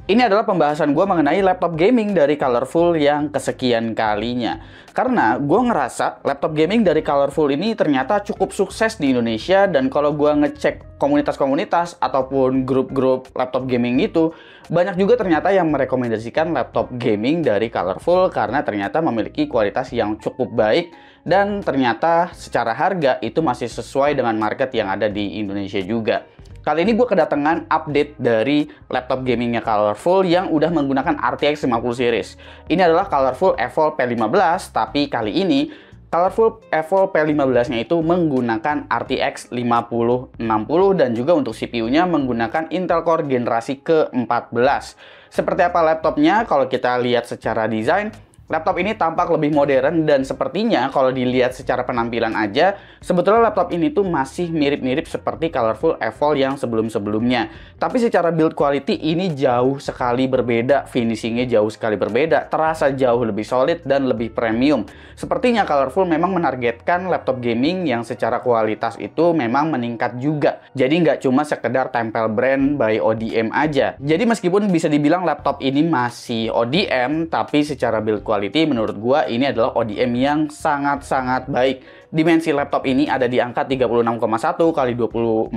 Ini adalah pembahasan gue mengenai laptop gaming dari Colorful yang kesekian kalinya. Karena gue ngerasa laptop gaming dari Colorful ini ternyata cukup sukses di Indonesia, dan kalau gue ngecek komunitas-komunitas ataupun grup-grup laptop gaming itu, banyak juga ternyata yang merekomendasikan laptop gaming dari Colorful karena ternyata memiliki kualitas yang cukup baik dan ternyata secara harga itu masih sesuai dengan market yang ada di Indonesia juga. Kali ini gue kedatangan update dari laptop gamingnya Colorful yang udah menggunakan RTX 50 series. Ini adalah Colorful Evolve P15, tapi kali ini Colorful Evolve P15-nya itu menggunakan RTX 5060 dan juga untuk CPU-nya menggunakan Intel Core generasi ke-14. Seperti apa laptopnya? Kalau kita lihat secara desain, laptop ini tampak lebih modern dan sepertinya kalau dilihat secara penampilan aja, sebetulnya laptop ini tuh masih mirip-mirip seperti Colorful Evolve yang sebelum-sebelumnya. Tapi secara build quality ini jauh sekali berbeda, finishingnya jauh sekali berbeda, terasa jauh lebih solid dan lebih premium. Sepertinya Colorful memang menargetkan laptop gaming yang secara kualitas itu memang meningkat juga. Jadi nggak cuma sekedar tempel brand by ODM aja. Jadi meskipun bisa dibilang laptop ini masih ODM, tapi secara build quality menurut gua ini adalah ODM yang sangat-sangat baik. Dimensi laptop ini ada di angka 36,1 x 24,8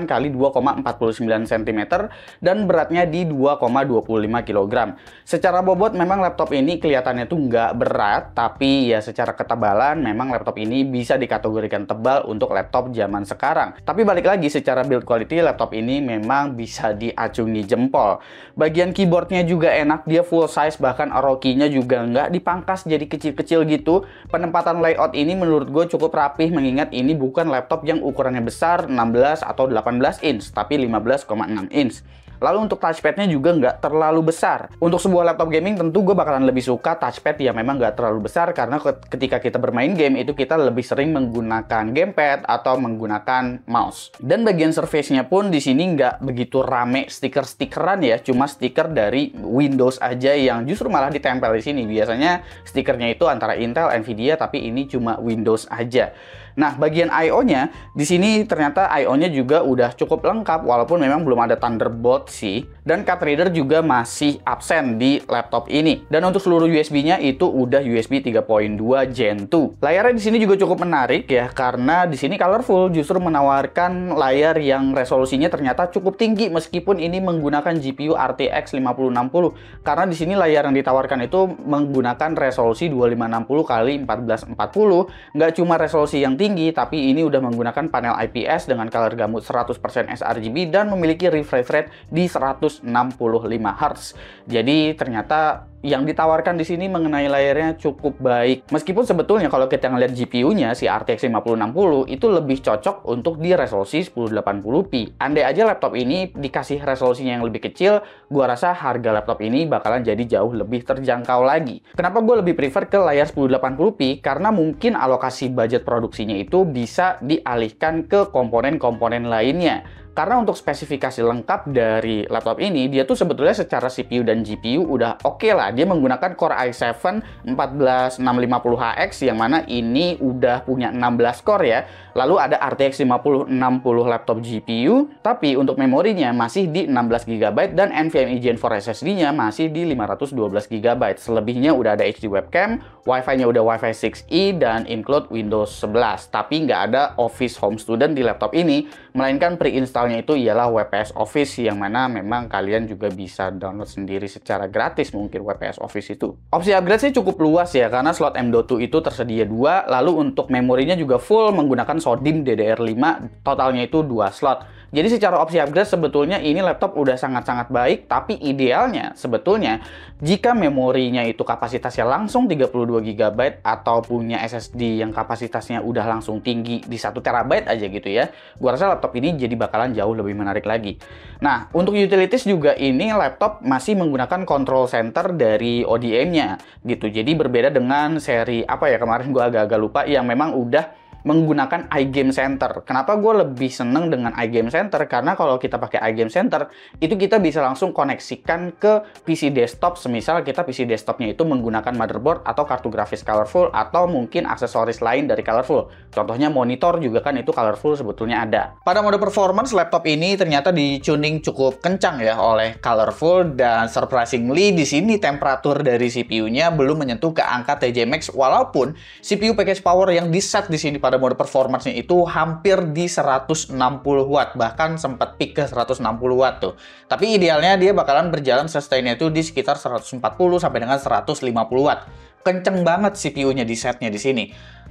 x 2,49 cm dan beratnya di 2,25 kg. Secara bobot memang laptop ini kelihatannya tuh nggak berat, tapi ya secara ketebalan memang laptop ini bisa dikategorikan tebal untuk laptop zaman sekarang. Tapi balik lagi, secara build quality laptop ini memang bisa diacungi jempol. Bagian keyboardnya juga enak, dia full size, bahkan ROG-nya juga nggak dipangkas jadi kecil-kecil gitu. Penempatan layout ini menurut gue cukup rapih, mengingat ini bukan laptop yang ukurannya besar 16 atau 18 inch, tapi 15,6 inch. Lalu untuk touchpadnya juga nggak terlalu besar. Untuk sebuah laptop gaming tentu gue bakalan lebih suka touchpad yang memang nggak terlalu besar, karena ketika kita bermain game itu kita lebih sering menggunakan gamepad atau menggunakan mouse. Dan bagian surface-nya pun di sini nggak begitu rame stiker-stikeran ya, cuma stiker dari Windows aja yang justru malah ditempel di sini. Biasanya stikernya itu antara Intel, Nvidia, tapi ini cuma Windows aja. Nah, bagian I/O-nya di sini ternyata I/O-nya juga udah cukup lengkap, walaupun memang belum ada Thunderbolt sih. Dan card reader juga masih absen di laptop ini. Dan untuk seluruh USB-nya itu udah USB 3.2 Gen 2. Layarnya di sini juga cukup menarik ya, karena di sini Colorful justru menawarkan layar yang resolusinya ternyata cukup tinggi meskipun ini menggunakan GPU RTX 5060. Karena di sini layar yang ditawarkan itu menggunakan resolusi 2560 x 1440. Nggak cuma resolusi yang tinggi, tapi ini udah menggunakan panel IPS dengan color gamut 100% sRGB dan memiliki refresh rate di 165 Hz. Jadi ternyata yang ditawarkan di sini mengenai layarnya cukup baik. Meskipun sebetulnya kalau kita ngeliat GPU-nya si RTX 5060 itu lebih cocok untuk di resolusi 1080p. Andai aja laptop ini dikasih resolusinya yang lebih kecil, gua rasa harga laptop ini bakalan jadi jauh lebih terjangkau lagi. Kenapa gue lebih prefer ke layar 1080p? Karena mungkin alokasi budget produksinya itu bisa dialihkan ke komponen-komponen lainnya. Karena untuk spesifikasi lengkap dari laptop ini, dia tuh sebetulnya secara CPU dan GPU udah oke lah. Dia menggunakan Core i7 14650HX yang mana ini udah punya 16 core ya. Lalu ada RTX 5060 laptop GPU, tapi untuk memorinya masih di 16GB dan NVMe Gen 4 SSD-nya masih di 512GB. Selebihnya udah ada HD webcam, Wi-Fi-nya udah Wi-Fi 6E dan include Windows 11. Tapi nggak ada Office Home Student di laptop ini, melainkan pre-installnya itu ialah WPS Office yang mana memang kalian juga bisa download sendiri secara gratis mungkin WPS Office itu. Opsi upgrade sih cukup luas ya, karena slot M.2 itu tersedia 2, lalu untuk memorinya juga full menggunakan SODIMM DDR5, totalnya itu 2 slot. Jadi secara opsi upgrade sebetulnya ini laptop udah sangat-sangat baik, tapi idealnya sebetulnya jika memorinya itu kapasitasnya langsung 32GB atau punya SSD yang kapasitasnya udah langsung tinggi di 1TB aja gitu ya, gua rasa laptop ini jadi bakalan jauh lebih menarik lagi. Nah, untuk utilities juga ini laptop masih menggunakan control center dari ODM-nya gitu. Jadi berbeda dengan seri apa ya kemarin gua agak-agak lupa yang memang udah menggunakan iGame Center. Kenapa gue lebih seneng dengan iGame Center? Karena kalau kita pakai iGame Center, itu kita bisa langsung koneksikan ke PC desktop, semisal kita PC desktopnya itu menggunakan motherboard atau kartu grafis colorful, atau mungkin aksesoris lain dari colorful. Contohnya monitor juga kan itu colorful sebetulnya ada. Pada mode performance, laptop ini ternyata di-tuning cukup kencang ya oleh colorful, dan surprisingly di sini temperatur dari CPU-nya belum menyentuh ke angka TJ Max, walaupun CPU package power yang di-set di sini pada mode performance-nya itu hampir di 160 watt, bahkan sempat peak ke 160 watt tuh. Tapi idealnya dia bakalan berjalan sustain-nya itu di sekitar 140 sampai dengan 150 watt. Kenceng banget CPU-nya di setnya di sini.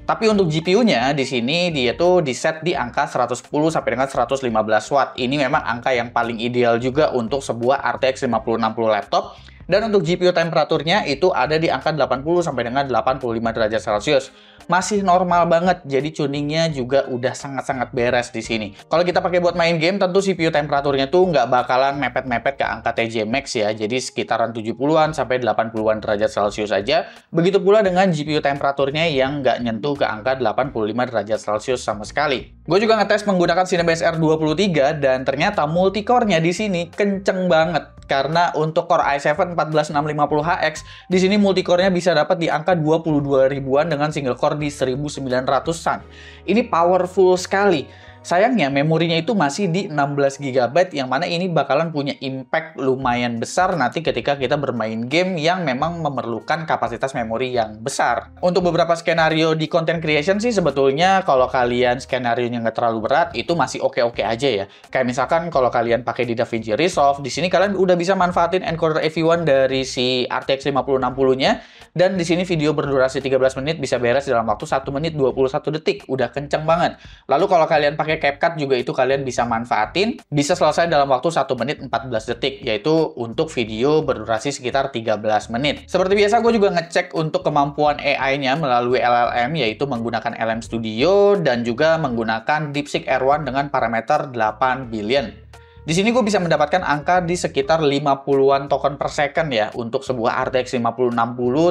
Tapi untuk GPU-nya di sini dia tuh di set di angka 110 sampai dengan 115 watt. Ini memang angka yang paling ideal juga untuk sebuah RTX 5060 laptop. Dan untuk GPU temperaturnya itu ada di angka 80 sampai dengan 85 derajat Celcius. Masih normal banget, jadi tuningnya juga udah sangat-sangat beres di sini. Kalau kita pakai buat main game, tentu CPU temperaturnya tuh nggak bakalan mepet-mepet ke angka TJ Max ya. Jadi sekitaran 70-an sampai 80-an derajat Celcius aja. Begitu pula dengan GPU temperaturnya yang nggak nyentuh ke angka 85 derajat Celcius sama sekali. Gue juga ngetes menggunakan Cinebench R23 dan ternyata multicore-nya di sini kenceng banget. Karena untuk Core i7 14650HX, di sini multicore-nya bisa dapat di angka 22 ribuan dengan single core di 1900-an. Ini powerful sekali. Sayangnya memorinya itu masih di 16 GB, yang mana ini bakalan punya impact lumayan besar nanti ketika kita bermain game yang memang memerlukan kapasitas memori yang besar. Untuk beberapa skenario di content creation sih sebetulnya kalau kalian skenario-nya nggak terlalu berat, itu masih oke-oke aja ya. Kayak misalkan kalau kalian pakai di DaVinci Resolve, di sini kalian udah bisa manfaatin encoder AV1 dari si RTX 5060-nya, dan di sini video berdurasi 13 menit bisa beres dalam waktu 1 menit 21 detik. Udah kenceng banget. Lalu kalau kalian pakai CapCut juga itu kalian bisa manfaatin, bisa selesai dalam waktu 1 menit 14 detik, yaitu untuk video berdurasi sekitar 13 menit. Seperti biasa, gue juga ngecek untuk kemampuan AI-nya melalui LLM, yaitu menggunakan LM Studio dan juga menggunakan DeepSeek R1 dengan parameter 8 billion. Di sini gue bisa mendapatkan angka di sekitar 50-an token per second ya. Untuk sebuah RTX 5060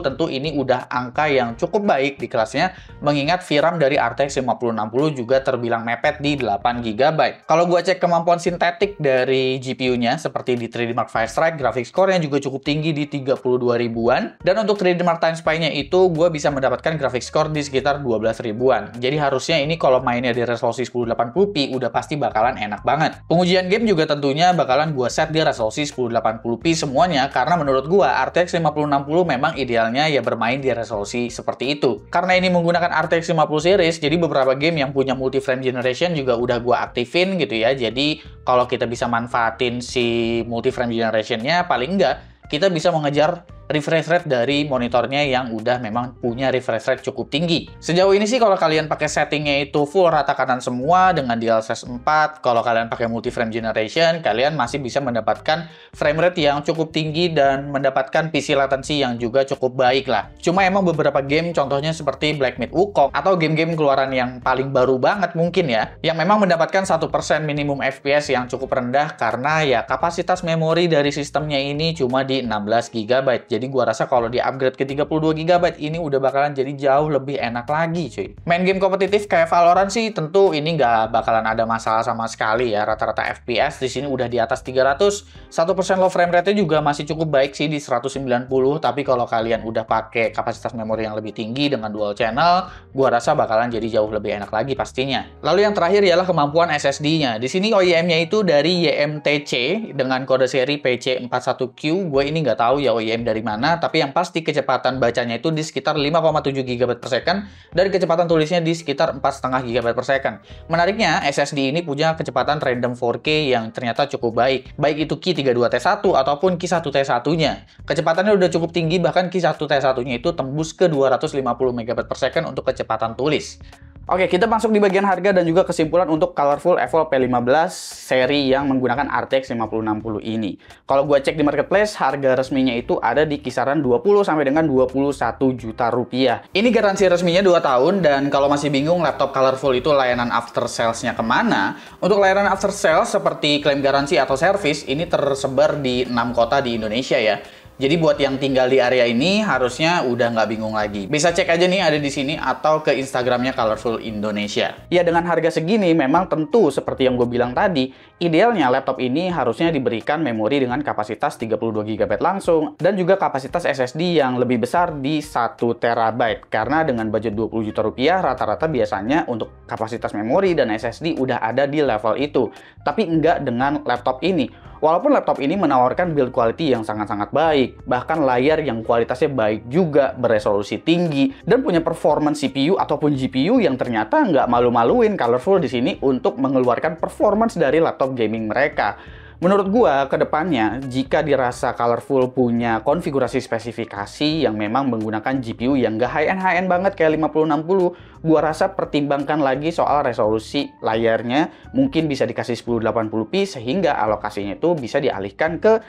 tentu ini udah angka yang cukup baik di kelasnya, mengingat VRAM dari RTX 5060 juga terbilang mepet di 8 GB. Kalau gue cek kemampuan sintetik dari GPU-nya seperti di 3D Mark V Strike, graphics core-nya juga cukup tinggi di 32 ribuan. Dan untuk 3D Mark Time Spy-nya itu gue bisa mendapatkan graphics core di sekitar 12 ribuan. Jadi harusnya ini kalau mainnya di resolusi 1080p udah pasti bakalan enak banget. Pengujian game juga tentunya bakalan gua set di resolusi 1080p semuanya, karena menurut gua RTX 5060 memang idealnya ya bermain di resolusi seperti itu. Karena ini menggunakan RTX 50 series, jadi beberapa game yang punya multi frame generation juga udah gua aktifin gitu ya. Jadi kalau kita bisa manfaatin si multi frame generationnya, paling enggak kita bisa mengejar refresh rate dari monitornya yang udah memang punya refresh rate cukup tinggi. Sejauh ini sih kalau kalian pakai settingnya itu full rata kanan semua dengan DLSS 4, kalau kalian pakai multi frame generation, kalian masih bisa mendapatkan frame rate yang cukup tinggi dan mendapatkan PC latency yang juga cukup baik lah. Cuma emang beberapa game, contohnya seperti Black Myth Wukong atau game-game keluaran yang paling baru banget mungkin ya, yang memang mendapatkan 1% minimum FPS yang cukup rendah karena ya kapasitas memori dari sistemnya ini cuma di 16 GB. Jadi gua rasa kalau di upgrade ke 32 GB ini udah bakalan jadi jauh lebih enak lagi cuy. Main game kompetitif kayak Valorant sih tentu ini nggak bakalan ada masalah sama sekali ya. Rata-rata FPS di sini udah di atas 300. 1% low frame rate-nya juga masih cukup baik sih di 190. Tapi kalau kalian udah pakai kapasitas memori yang lebih tinggi dengan dual channel, gua rasa bakalan jadi jauh lebih enak lagi pastinya. Lalu yang terakhir ialah kemampuan SSD-nya. Di sini OEM-nya itu dari YMTC dengan kode seri PC41Q. Gue ini nggak tahu ya OEM dari mana, tapi yang pasti kecepatan bacanya itu di sekitar 5,7 GB per second dan kecepatan tulisnya di sekitar 4,5 GB per second. Menariknya, SSD ini punya kecepatan random 4K yang ternyata cukup baik. Baik itu Ki32T1 ataupun Ki1T1-nya. Kecepatannya udah cukup tinggi, bahkan Ki1T1-nya itu tembus ke 250 MB per second untuk kecepatan tulis. Oke, kita masuk di bagian harga dan juga kesimpulan untuk Colorful Evo P15 seri yang menggunakan RTX 5060 ini. Kalau gue cek di marketplace, harga resminya itu ada di kisaran 20 sampai dengan 21 juta rupiah. Ini garansi resminya 2 tahun, dan kalau masih bingung laptop Colorful itu layanan after sales-nya kemana, untuk layanan after sales seperti klaim garansi atau service, ini tersebar di 6 kota di Indonesia ya. Jadi buat yang tinggal di area ini harusnya udah nggak bingung lagi. Bisa cek aja nih ada di sini atau ke Instagramnya Colorful Indonesia. Ya dengan harga segini memang tentu seperti yang gue bilang tadi, idealnya laptop ini harusnya diberikan memori dengan kapasitas 32 GB langsung dan juga kapasitas SSD yang lebih besar di 1 TB. Karena dengan budget 20 juta rupiah rata-rata biasanya untuk kapasitas memori dan SSD udah ada di level itu. Tapi enggak dengan laptop ini. Walaupun laptop ini menawarkan build quality yang sangat-sangat baik, bahkan layar yang kualitasnya baik juga, beresolusi tinggi, dan punya performance CPU ataupun GPU yang ternyata nggak malu-maluin Colorful di sini untuk mengeluarkan performance dari laptop gaming mereka. Menurut gua, kedepannya, jika dirasa Colorful punya konfigurasi spesifikasi yang memang menggunakan GPU yang nggak high-end banget kayak 5060, gua rasa pertimbangkan lagi soal resolusi layarnya, mungkin bisa dikasih 1080p sehingga alokasinya itu bisa dialihkan ke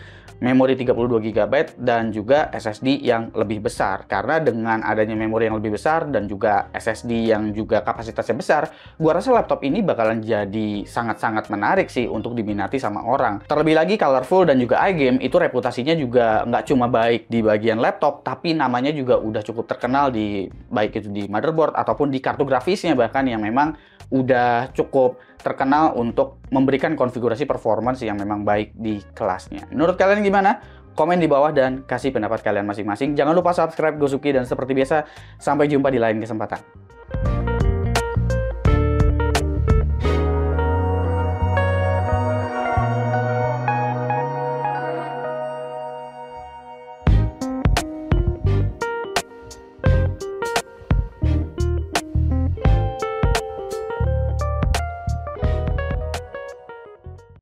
memori 32 GB dan juga SSD yang lebih besar. Karena dengan adanya memori yang lebih besar dan juga SSD yang juga kapasitasnya besar, gua rasa laptop ini bakalan jadi sangat-sangat menarik sih untuk diminati sama orang. Terlebih lagi Colorful dan juga iGame itu reputasinya juga nggak cuma baik di bagian laptop, tapi namanya juga udah cukup terkenal di baik itu di motherboard ataupun di kartu grafisnya bahkan yang memang udah cukup terkenal untuk memberikan konfigurasi performance yang memang baik di kelasnya. Menurut kalian gimana? Komen di bawah dan kasih pendapat kalian masing-masing. Jangan lupa subscribe Gosuki dan seperti biasa, sampai jumpa di lain kesempatan.